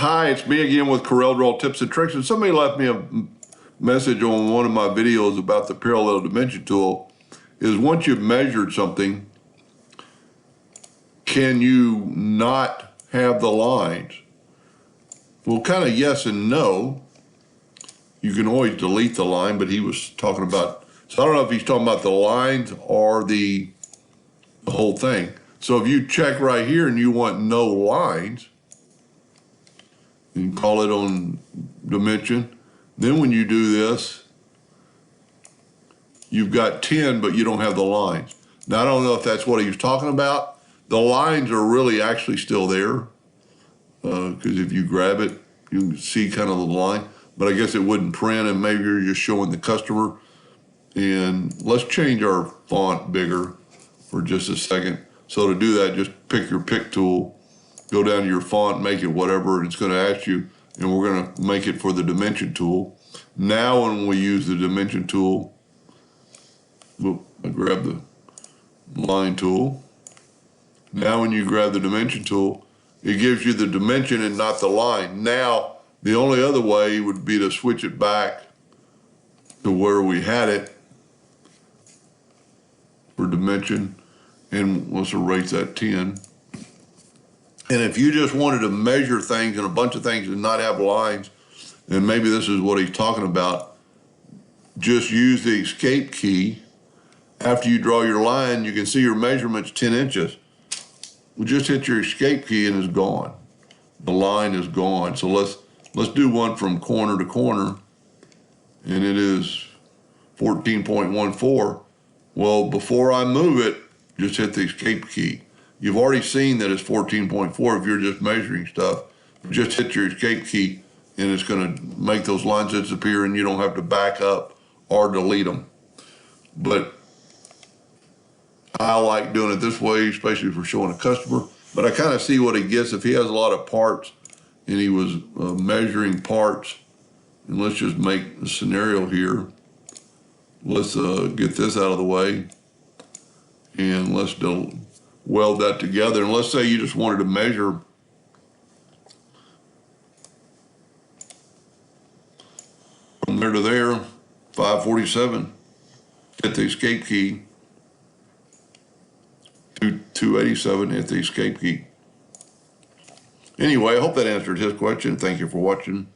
Hi, it's me again with Corel Draw Tips and Tricks, and somebody left me a message on one of my videos about the parallel dimension tool. Is once you've measured something, can you not have the lines? Well, kind of yes and no. You can always delete the line, but he was talking about, so I don't know if he's talking about the lines or the whole thing. So if you check right here and you want no lines, you can call it on dimension. Then when you do this, you've got 10, but you don't have the lines. Now, I don't know if that's what he was talking about. The lines are really actually still there, because if you grab it, you can see kind of the line, but I guess it wouldn't print, and maybe you're just showing the customer. And let's change our font bigger for just a second. So to do that, just pick your pick tool, go down to your font, make it whatever, and it's going to ask you, and we're going to make it for the dimension tool. Now when we use the dimension tool, I grab the line tool. Now when you grab the dimension tool, it gives you the dimension and not the line. Now, the only other way would be to switch it back to where we had it for dimension, and let's erase that 10. And if you just wanted to measure things and a bunch of things and not have lines, and maybe this is what he's talking about, just use the escape key. After you draw your line, you can see your measurement's 10 inches. We just hit your escape key and it's gone. The line is gone. So let's do one from corner to corner, and it is 14.14. Well, before I move it, just hit the escape key. You've already seen that it's 14.4 if you're just measuring stuff. Just hit your escape key and it's going to make those lines disappear, and you don't have to back up or delete them. But I like doing it this way, especially for showing a customer. But I kind of see what he gets if he has a lot of parts and he was measuring parts. And let's just make a scenario here. Let's get this out of the way, and let's weld that together. And let's say you just wanted to measure from there to there, 547. Hit the escape key. 287, hit the escape key. Anyway, I hope that answered his question. Thank you for watching.